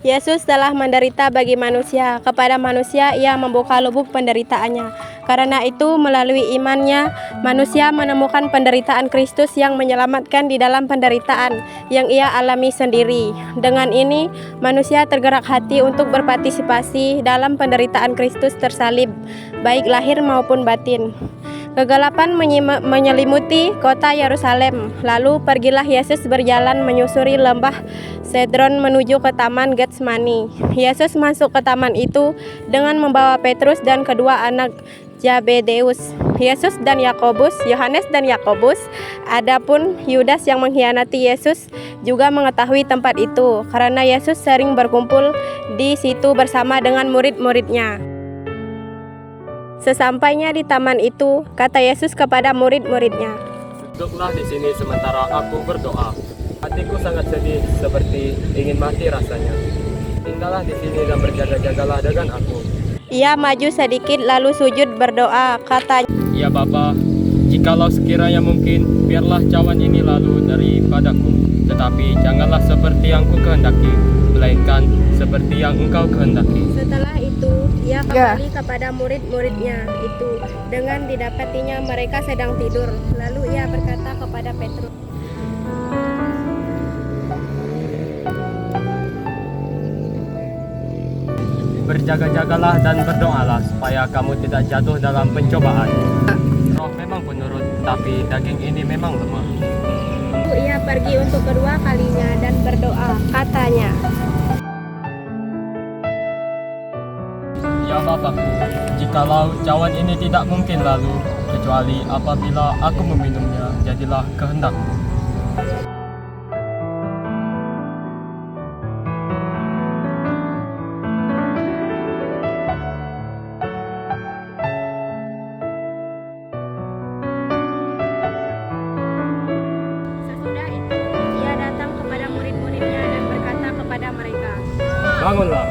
Yesus telah menderita bagi manusia. Kepada manusia ia membuka lubuk penderitaannya. Karena itu melalui imannya manusia menemukan penderitaan Kristus yang menyelamatkan di dalam penderitaan yang ia alami sendiri. Dengan ini manusia tergerak hati untuk berpartisipasi dalam penderitaan Kristus tersalib, baik lahir maupun batin. Kegelapan menyelimuti kota Yerusalem. Lalu pergilah Yesus berjalan menyusuri lembah Cedron menuju ke taman Getsemani. Yesus masuk ke taman itu dengan membawa Petrus dan kedua anak Zebedeus, Yesus dan Yakobus, Yohanes dan Yakobus. Adapun Yudas yang mengkhianati Yesus juga mengetahui tempat itu, karena Yesus sering berkumpul di situ bersama dengan murid-muridnya. Sesampainya di taman itu, kata Yesus kepada murid-muridnya, "Duduklah di sini sementara aku berdoa. Hatiku sangat sedih seperti ingin mati rasanya. Tinggallah di sini dan berjaga-jagalah dengan aku." Ia maju sedikit lalu sujud berdoa, katanya, "Ya Bapa, jikalau sekiranya mungkin, biarlah cawan ini lalu daripadaku. Tetapi janganlah seperti yang ku kehendaki, melainkan seperti yang Engkau kehendaki." Setelah itu, ia kembali kepada murid-muridnya itu dengan didapatinya mereka sedang tidur. Lalu ia berkata kepada Petrus, "Berjaga-jagalah dan berdoalah supaya kamu tidak jatuh dalam pencobaan. Roh memang penurut, tapi daging ini memang lemah." ia pergi untuk kedua kalinya dan berdoa, katanya, "Ya Bapakku, jikalau cawan ini tidak mungkin lalu, kecuali apabila aku meminumnya, jadilah kehendak-Mu." Sesudah itu, ia datang kepada murid-muridnya dan berkata kepada mereka, "Bangunlah.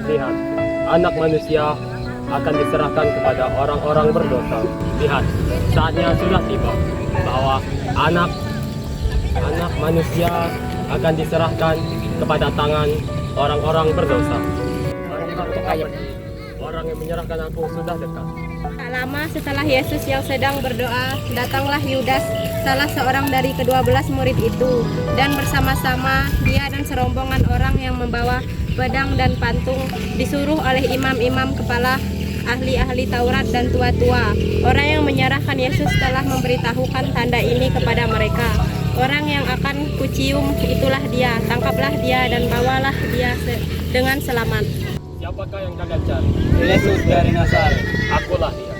Lihat, Anak Manusia akan diserahkan kepada orang-orang berdosa. Lihat, saatnya sudah tiba bahwa anak manusia akan diserahkan kepada tangan orang-orang berdosa. Orang yang menyerahkan aku sudah dekat." Tak lama setelah Yesus yang sedang berdoa, datanglah Yudas, salah seorang dari ke-12 murid itu, dan bersama-sama dia dan serombongan orang yang membawa pedang dan pantung disuruh oleh imam-imam kepala, ahli-ahli Taurat dan tua-tua. Orang yang menyerahkan Yesus telah memberitahukan tanda ini kepada mereka. "Orang yang akan kucium itulah dia, tangkaplah dia dan bawalah dia dengan selamat." Siapakah yang kalian cari? Yesus dari Nazaret. Akulah dia.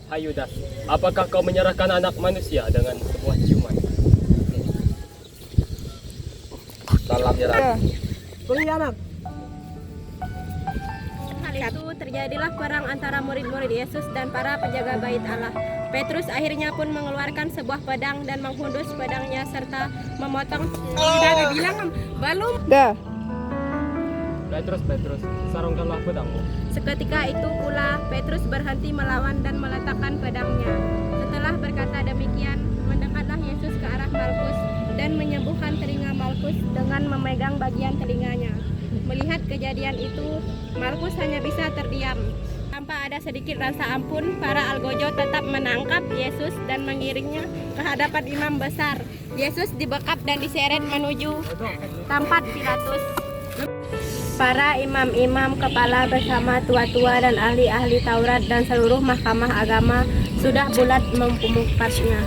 Hai Yudas, apakah kau menyerahkan Anak Manusia dengan sebuah ciuman? Salam nyerah. Hal itu terjadilah perang antara murid-murid Yesus dan para penjaga bait Allah. Petrus akhirnya pun mengeluarkan sebuah pedang dan menghundus pedangnya serta memotong. Tidak dibilang belum. Petrus, sarungkanlah pedangmu. Seketika itu pula Petrus berhenti melawan dan meletakkan pedangnya. Setelah berkata demikian, mendekatlah Yesus ke arah Malkus dan menyembuhkan telinga Malkus dengan memegang bagian telinganya. Melihat kejadian itu, Malkus hanya bisa terdiam. Tanpa ada sedikit rasa ampun, para algojo tetap menangkap Yesus dan mengiringnya ke hadapan imam besar. Yesus dibekap dan diseret menuju tempat Pilatus. Para imam-imam kepala bersama tua-tua dan ahli-ahli Taurat dan seluruh mahkamah agama sudah bulat memumukatnya.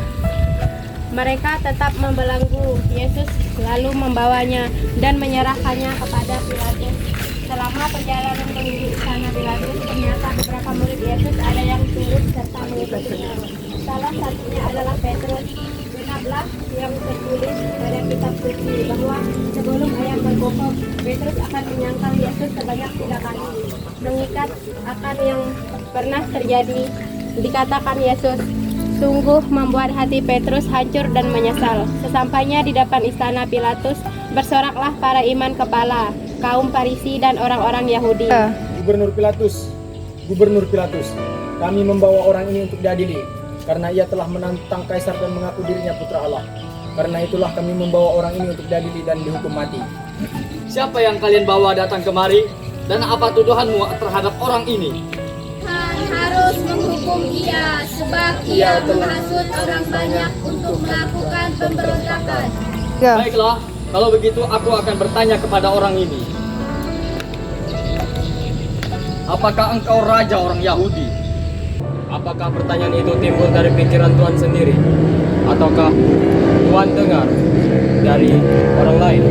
Mereka tetap membelenggu Yesus lalu membawanya dan menyerahkannya kepada Pilatus. Selama perjalanan menuju istana Pilatus, ternyata beberapa murid Yesus ada yang turut serta mengikutinya. Salah satunya adalah Petrus. Genaplah yang tertulis pada kitab suci bahwa sebelum ayam berkokok, Petrus akan menyangkal Yesus sebanyak 3 kali. Mengikat akan yang pernah terjadi, dikatakan Yesus sungguh membuat hati Petrus hancur dan menyesal. Sesampainya di depan istana Pilatus, bersoraklah para iman kepala, kaum Farisi dan orang-orang Yahudi. Gubernur Pilatus, kami membawa orang ini untuk diadili. karena ia telah menantang kaisar dan mengaku dirinya putra Allah. Karena itulah kami membawa orang ini untuk diadili dan dihukum mati. Siapa yang kalian bawa datang kemari? Dan apa tuduhanmu terhadap orang ini? Han harus menghukum dia sebab ia menghasut orang banyak untuk melakukan pemberontakan. Baiklah, kalau begitu aku akan bertanya kepada orang ini. Apakah engkau raja orang Yahudi? Apakah pertanyaan itu timbul dari pikiran Tuhan sendiri? Ataukah Tuhan dengar dari orang lain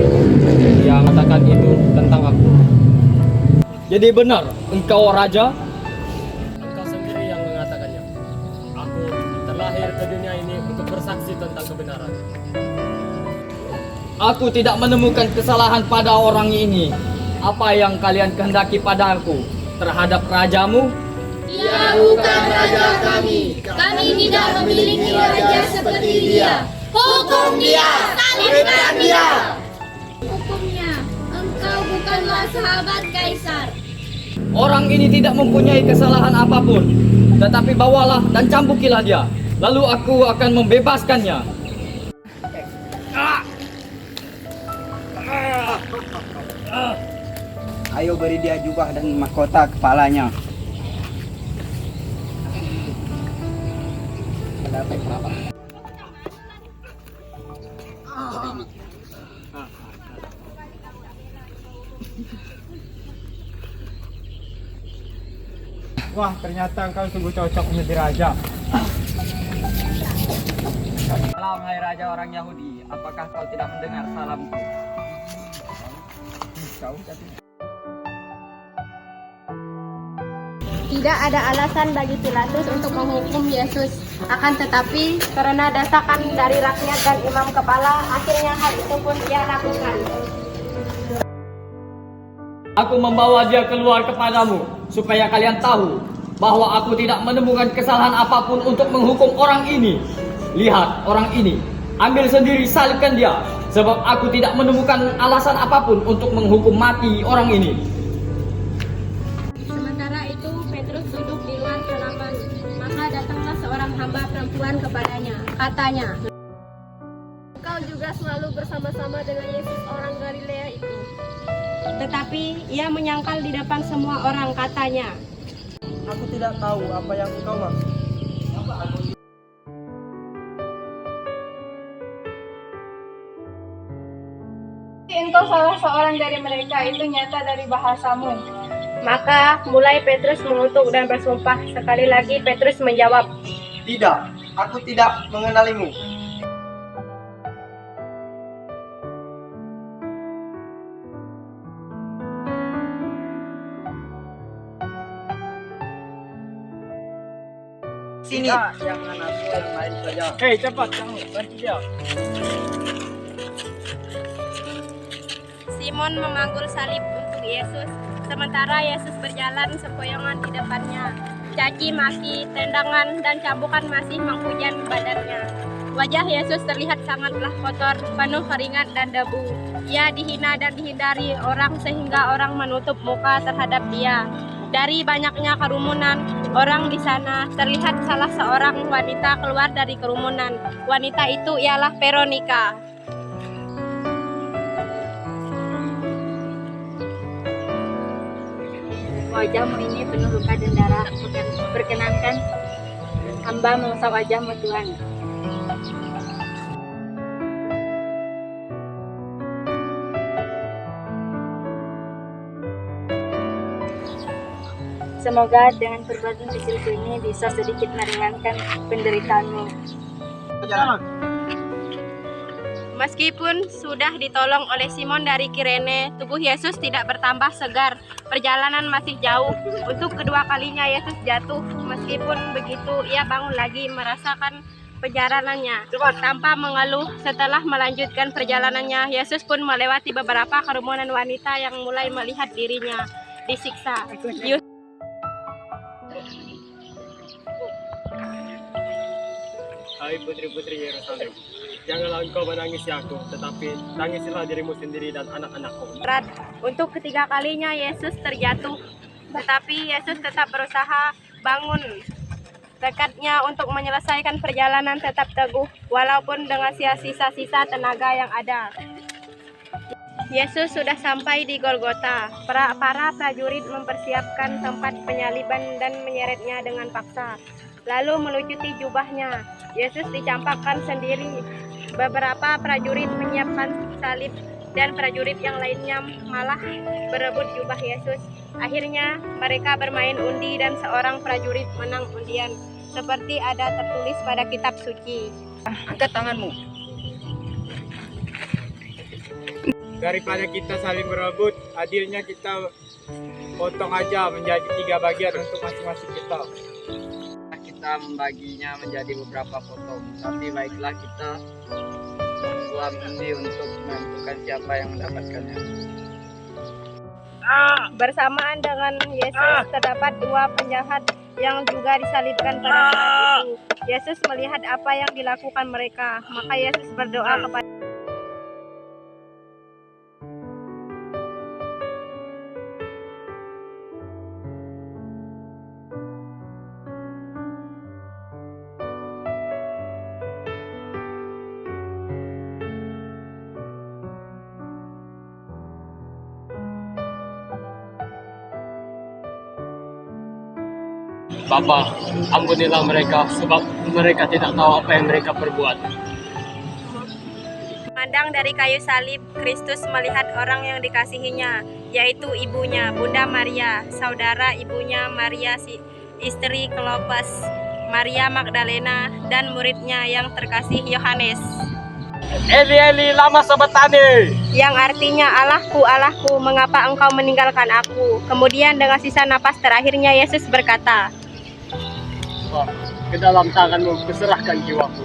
yang mengatakan itu tentang aku? Jadi benar, engkau raja? Engkau sendiri yang mengatakannya. Aku terlahir ke dunia ini untuk bersaksi tentang kebenaran. Aku tidak menemukan kesalahan pada orang ini. Apa yang kalian kehendaki padaku terhadap rajamu? Ia bukan raja kami. Kami tidak memiliki raja seperti dia. Hukum dia! Salibkan dia! Hukumnya, engkau bukanlah sahabat kaisar. Orang ini tidak mempunyai kesalahan apapun. Tetapi bawalah dan cambukilah dia. Lalu aku akan membebaskannya. Ayo beri dia jubah dan mahkota kepalanya. Wah, ternyata engkau sungguh cocok menjadi raja. Salam hai raja orang Yahudi. Apakah kau tidak mendengar salamku? Tidak ada alasan bagi Pilatus untuk menghukum Yesus. Akan tetapi, karena desakan dari rakyat dan imam kepala, akhirnya hal itu pun ia lakukan. Aku membawa dia keluar kepadamu, supaya kalian tahu bahwa aku tidak menemukan kesalahan apapun untuk menghukum orang ini. Lihat orang ini, ambil sendiri, salibkan dia, sebab aku tidak menemukan alasan apapun untuk menghukum mati orang ini. Sementara itu, Petrus duduk di luar halaman. Maka datanglah seorang hamba perempuan kepadanya. Katanya, "Engkau juga selalu bersama-sama dengan Yesus orang Galilea itu." Tetapi ia menyangkal di depan semua orang, katanya, Aku tidak tahu apa yang engkau maksud. "Engkau salah seorang dari mereka, itu nyata dari bahasamu." Maka mulai Petrus mengutuk dan bersumpah. Sekali lagi Petrus menjawab, Tidak, aku tidak mengenalimu. Sini. Jangan aku yang lain saja. Hei, cepat kamu, bantu dia. Simon memanggul salib untuk Yesus, sementara Yesus berjalan sempoyongan di depannya. Caci maki, tendangan, dan cambukan masih menghujani badannya. Wajah Yesus terlihat sangatlah kotor, penuh keringat dan debu. Ia dihina dan dihindari orang sehingga orang menutup muka terhadap dia. Dari banyaknya kerumunan orang di sana, terlihat salah seorang wanita keluar dari kerumunan. Wanita itu ialah Veronika. Wajahmu ini penuh luka dan darah, perkenankan hamba mengusap wajahmu Tuhan. Semoga dengan perbuatan kecilku ini bisa sedikit meringankan penderitaanmu. Meskipun sudah ditolong oleh Simon dari Kirene, tubuh Yesus tidak bertambah segar. Perjalanan masih jauh. Untuk kedua kalinya Yesus jatuh. Meskipun begitu, ia bangun lagi merasakan perjalanannya. Tanpa mengeluh, setelah melanjutkan perjalanannya, Yesus pun melewati beberapa kerumunan wanita yang mulai melihat dirinya disiksa. Hai putri-putri Yerusalem, janganlah engkau menangisi aku, tetapi tangisilah dirimu sendiri dan anak-anakku. Berat. Untuk ketiga kalinya Yesus terjatuh, tetapi Yesus tetap berusaha bangun. tekadnya untuk menyelesaikan perjalanan tetap teguh walaupun dengan sisa-sisa tenaga yang ada. Yesus sudah sampai di Golgota. Para prajurit mempersiapkan tempat penyaliban dan menyeretnya dengan paksa, lalu melucuti jubahnya. Yesus dicampakkan sendiri. Beberapa prajurit menyiapkan salib dan prajurit yang lainnya malah berebut jubah Yesus. Akhirnya mereka bermain undi dan seorang prajurit menang undian, seperti ada tertulis pada kitab suci. Angkat tanganmu. Daripada kita saling berebut, adilnya kita potong aja menjadi 3 bagian untuk masing-masing kita. Kita membaginya menjadi beberapa potong, tapi baiklah kita membuat undi untuk menentukan siapa yang mendapatkannya. Bersamaan dengan Yesus terdapat 2 penjahat yang juga disalibkan pada saat itu. Yesus melihat apa yang dilakukan mereka, maka Yesus berdoa kepada Bapa, ampunilah mereka sebab mereka tidak tahu apa yang mereka perbuat. Memandang dari kayu salib, Kristus melihat orang yang dikasihinya, yaitu ibunya, Bunda Maria, saudara ibunya Maria istri Kleopas, Maria Magdalena, dan muridnya yang terkasih Yohanes. Eli Eli lama sabatani. Yang artinya, Allahku, Allahku, mengapa engkau meninggalkan aku? Kemudian dengan sisa napas terakhirnya Yesus berkata, Ke dalam tanganmu kuserahkan jiwaku.